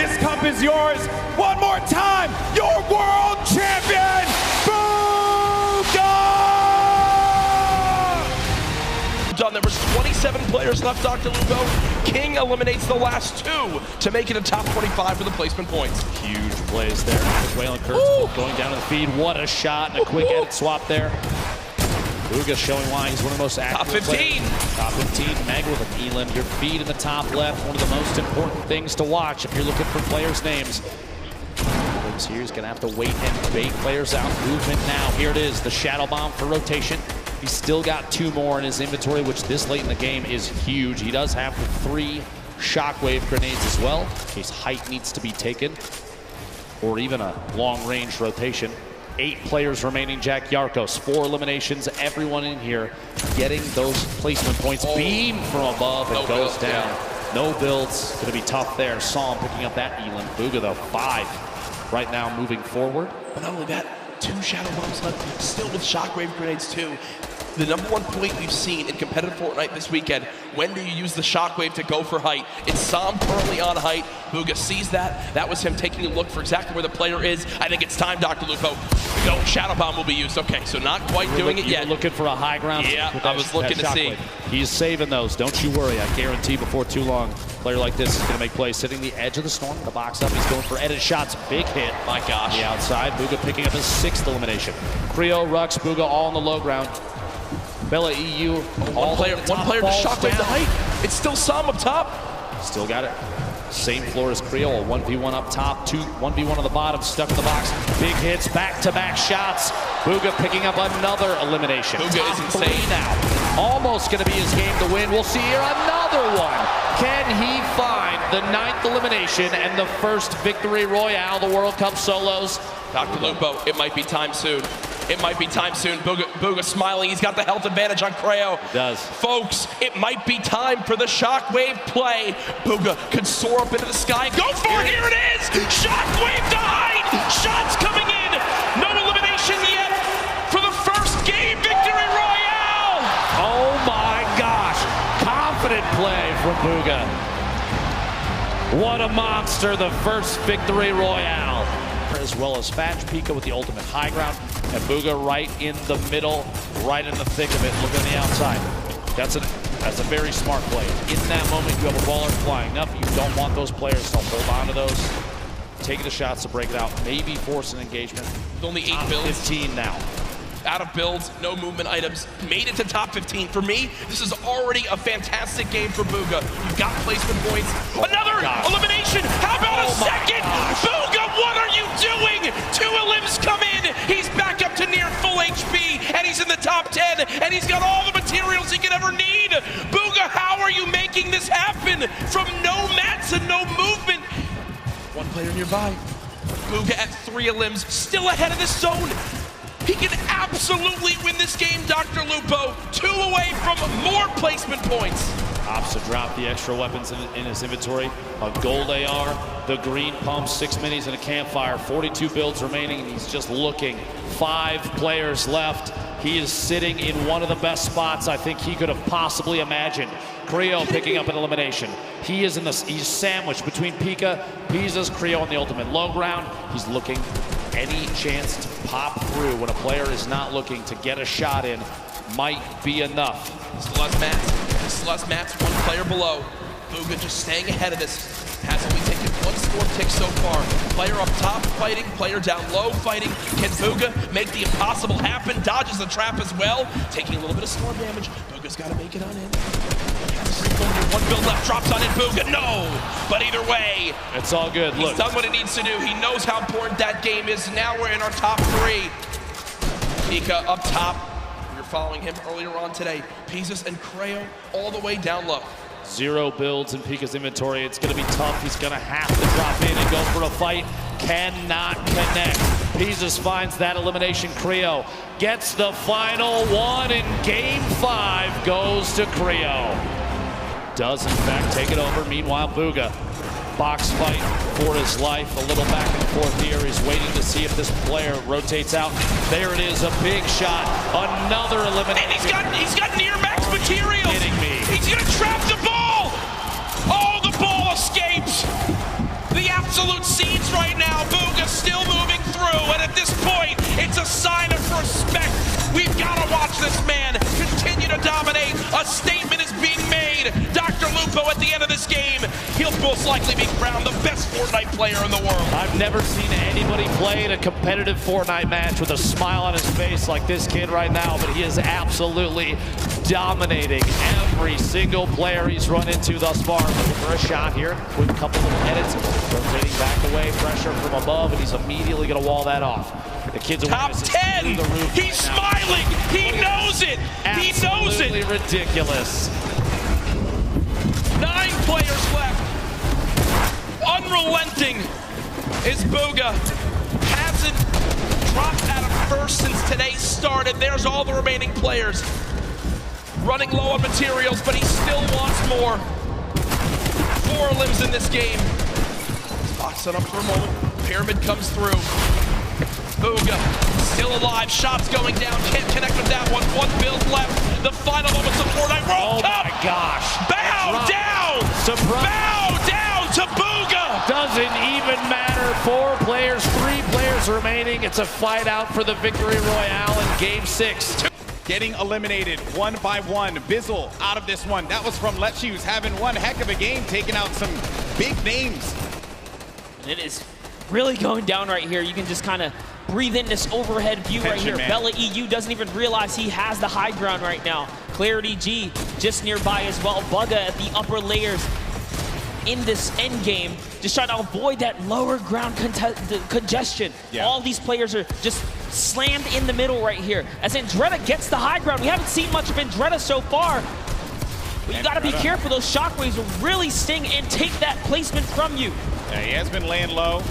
This cup is yours. One more time, your world champion, Buga! Done. There was 27 players left, Dr. Lupo. King eliminates the last 2 to make it a top 25 for the placement points. Huge plays there. Waylon Kurtz going down to the feed. What a shot and a quick edit swap there. Buga showing why he's one of the most active. Top 15. Players. Top 15. Meg with an elim. Your feed in the top left. One of the most important things to watch if you're looking for players' names. Here he's going to have to wait and bait players out. Movement now. Here it is. The shadow bomb for rotation. He's still got 2 more in his inventory, which this late in the game is huge. He does have the 3 shockwave grenades as well, in case height needs to be taken, or even a long-range rotation. 8 players remaining, Jack Yarkos. 4 eliminations, everyone in here getting those placement points. Beam from above, it goes down. Yeah. No builds, gonna be tough there. Saw him picking up that elim. Buga though, 5 right now moving forward. But not only that, 2 shadow bombs left, still with shockwave grenades too. The #1 point we've seen in competitive Fortnite this weekend, when do you use the shockwave to go for height? It's Sam currently on height. Buga sees that. That was him taking a look for exactly where the player is. I think it's time, Dr. Lupo. No, shadow bomb will be used. Okay, so not quite doing it yet. Looking for a high ground. Yeah, I was looking to see. He's saving those. Don't you worry. I guarantee before too long, a player like this is going to make plays. Sitting the edge of the storm, the box up. He's going for edit shots. Big hit. My gosh. The outside. Buga picking up his 6th elimination. Creo, Rux, Buga all on the low ground. Bella EU. One player to shockwave the height. It's still Sam up top. Still got it. Same floor as Creo. 1v1 up top. 1v1 on the bottom. Stuck in the box. Big hits. Back-to-back shots. Buga picking up another elimination. Buga is insane now. Almost going to be his game to win. We'll see here another one. Can he find the 9th elimination and the first victory royale, the World Cup solos? Dr. Lupo, it might be time soon. It might be time soon. Buga smiling. He's got the health advantage on Creo. He does. Folks, it might be time for the shockwave play. Buga could soar up into the sky. Go for it. Here it is. Shockwave to height. Shots coming in. No elimination yet for the first game victory royale. Oh my gosh. Confident play from Buga. What a monster. The first victory royale. As well as Fatch, Pika with the ultimate high ground, and Buga right in the middle, right in the thick of it, looking on the outside. That's a very smart play. In that moment, you have a baller flying up. You don't want those players to hold on to those, taking the shots to break it out, maybe force an engagement. With only 8 builds. 15 now. Out of builds, no movement items, made it to top 15. For me, this is already a fantastic game for Buga. You've got placement points. Another elimination. How about a second? Buga, what are you doing? 2 elims come in. He's back up to near full HP, and he's in the top 10, and he's got all the materials he could ever need. Buga, how are you making this happen? From no mats and no movement. 1 player nearby. Buga at 3 elims, still ahead of this zone. He can absolutely win this game, Dr. Lupo. 2 away from more placement points. Opts to drop the extra weapons in his inventory. A gold AR, the green pump, 6 minis, and a campfire. 42 builds remaining, and he's just looking. 5 players left. He is sitting in one of the best spots I think he could have possibly imagined. Creo picking up an elimination. He's sandwiched between Pika, Pisa's, Creo on the ultimate low ground. He's looking any chance to pop through when a player is not looking to get a shot in might be enough. Still has mats. Still has mats, 1 player below. Buga just staying ahead of this. Has only taken 1 score tick so far. Player up top fighting, player down low fighting. Can Buga make the impossible happen? Dodges the trap as well. Taking a little bit of storm damage. Buga's got to make it on in. 1 build left, drops on in Buga. No! But either way, it's all good. He's done what he needs to do. He knows how important that game is. Now we're in our top 3. Pika up top. We were following him earlier on today. Pizzas and Creo all the way down low. 0 builds in Pika's inventory. It's going to be tough. He's going to have to drop in and go for a fight. Cannot connect. Pizzas finds that elimination. Creo gets the final 1 in game 5. Goes to Creo. Does in fact take it over. Meanwhile, Buga, box fight for his life. A little back and forth here. He's waiting to see if this player rotates out. There it is, a big shot. Another elimination. And he's got near max materials. Kidding me. He's gonna trap the ball. Oh, the ball escapes. The absolute right now. Buga's still moving through, and at this point, it's a sign of respect. We've got to watch this man continue to dominate. A statement is being made. Dr. Lupo at the end of this game, he'll most likely be crowned the best Fortnite player in the world. I've never seen anybody play in a competitive Fortnite match with a smile on his face like this kid right now, but he is absolutely dominating every single player he's run into thus far. Looking for a shot here. Quick couple of edits. Rotating back away, pressure from above, and he's immediately going to wall that off. The kid's top 10. He's smiling. He knows it. He knows it. Absolutely ridiculous. 9 players left. Unrelenting is Buga. Hasn't dropped out of first since today started. There's all the remaining players. Running low on materials, but he still wants more. 4 limbs in this game. Box it up for a moment. Pyramid comes through. Buga still alive. Shots going down. Can't connect with that one. 1 build left. The final moments of Fortnite World Cup. Oh my gosh. Bow down. Surprise. Bow down to Buga. Doesn't even matter. 4 players, 3 players remaining. It's a fight out for the victory royale in game 6. Getting eliminated one by one. Bizzle out of this one. That was from Lecce, who's having one heck of a game, taking out some big names. And it is really going down right here. You can just kind of breathe in this overhead view right here. Man. Bella EU doesn't even realize he has the high ground right now. Clarity G just nearby as well. Buga at the upper layers in this end game, just trying to avoid that lower ground congestion. Yeah. All these players are just slammed in the middle right here. As Andretta gets the high ground. We haven't seen much of Andretta so far. But you got to be careful. Those shockwaves will really sting and take that placement from you. Yeah, he has been laying low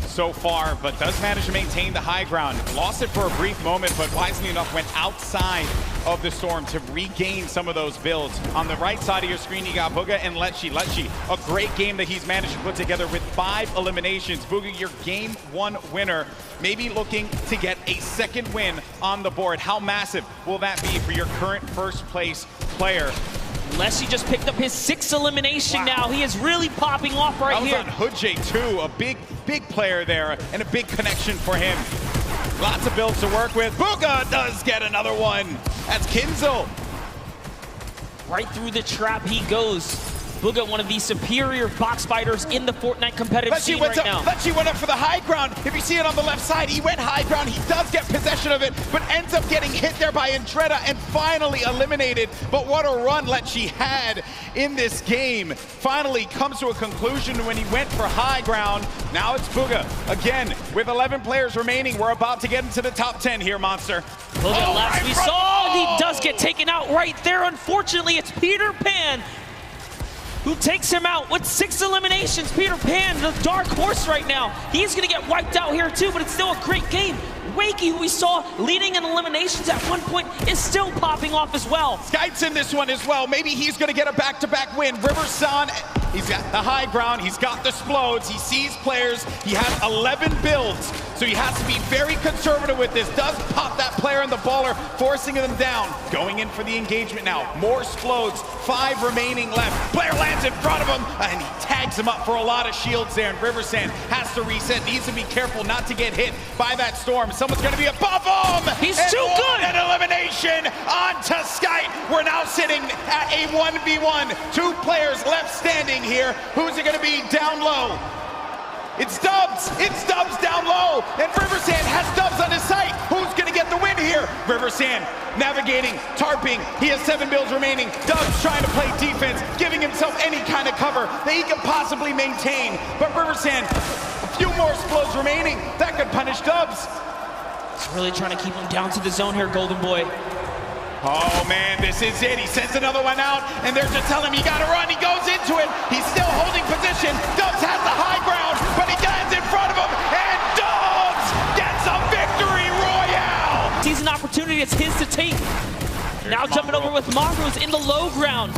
so far, but does manage to maintain the high ground. Lost it for a brief moment, but wisely enough went outside of the storm to regain some of those builds. On the right side of your screen, you got Buga and Lecce. Lecce, a great game that he's managed to put together with 5 eliminations. Buga, your game 1 winner, maybe looking to get a second win on the board. How massive will that be for your current first place player? Lecce just picked up his 6th elimination now. He is really popping off right here. That was on Hoodjay too, a big player there, and a big connection for him. Lots of builds to work with. Buga does get another one. That's Kinzel. Right through the trap he goes. Buga, one of the superior box fighters in the Fortnite competitive scene right now. Lecce went up for the high ground. If you see it on the left side, he went high ground. He does get possession of it, but ends up getting hit there by Andretta and finally eliminated. But what a run Lecce had in this game. Finally comes to a conclusion when he went for high ground. Now it's Buga. Again, with 11 players remaining, we're about to get into the top 10 here, Monster. Buga, last we saw, he does get taken out right there. Unfortunately, it's Peter Pan who takes him out with 6 eliminations. Peter Pan, the dark horse right now. He's gonna get wiped out here too, but it's still a great game. Wakey, who we saw leading in eliminations at one point, is still popping off as well. Skyte's in this one as well. Maybe he's gonna get a back-to-back win. Riverson, he's got the high ground, he's got the explodes, he sees players, he has 11 builds, so he has to be very conservative with this. Does pop that player in the baller, forcing them down. Going in for the engagement now. More explodes, 5 remaining left. Player lands in front of him, and he tags him up for a lot of shields there, and Riversand has to reset, needs to be careful not to get hit by that storm. Someone's gonna be above him! He's too good! An elimination onto Skype. We're now sitting at a 1v1. 2 players left standing here. Who's it gonna be down low? It's Dubs! It's Dubs down low! And Riversand has Dubs on his site! Who's gonna get the win here? Riversand navigating, tarping. He has 7 builds remaining. Dubs trying to play defense, giving himself any kind of cover that he can possibly maintain. But Riversand, a few more explodes remaining. That could punish Dubs. He's really trying to keep him down to the zone here, Golden Boy. Oh man, this is it. He sends another one out, and they're just telling him you gotta run. He goes into it. He's still holding position. Dubs has the high ground, but he lands in front of him, and Dubs gets a victory royale. Sees an opportunity, it's his to take. Now jumping over with Mongrels in the low ground.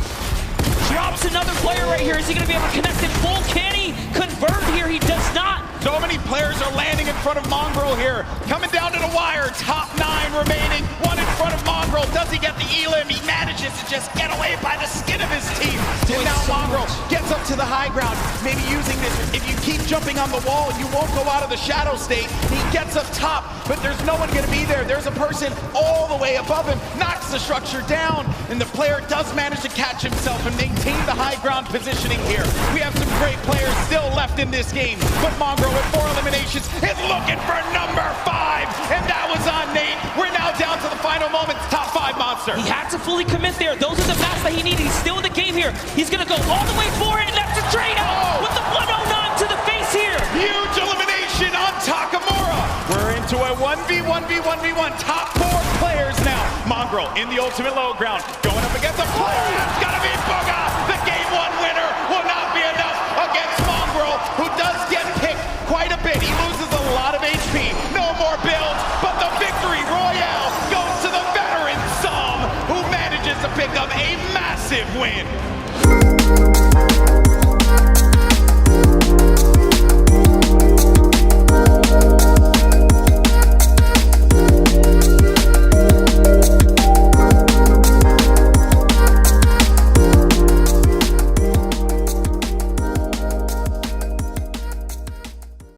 Drops another player right here. Is he gonna be able to connect in full? Can he convert here? He does not. So many players are landing in front of Mongrel here. Coming down to the wire. Top 9 remaining. 1 in front. front of Mongrel. Does he get the elim? He manages to just get away by the skin of his teeth. And now Mongrel gets up to the high ground, maybe using this. If you keep jumping on the wall, you won't go out of the shadow state. He gets up top, but there's no one going to be there. There's a person all the way above him, knocks the structure down, and the player does manage to catch himself and maintain the high ground positioning here. We have some great players still left in this game, but Mongrel with 4 eliminations is looking for number 5, and that was on Nate. We're now down to the final moments. Top 5 monster. He had to fully commit there. Those are the maps that he needed. He's still in the game here. He's going to go all the way for it, and that's a trade out with the 109 to the face here. Huge elimination on Takamura. We're into a 1v1v1v1. Top 4 players now. Mongrel in the ultimate low ground, going up against a player. It's got to be Buga. The game 1 winner will not be enough against Mongrel, who does get picked quite a bit. He loses a lot of HP. No more builds, but the victory royale goes to the veteran Som, who manages to pick up a massive win.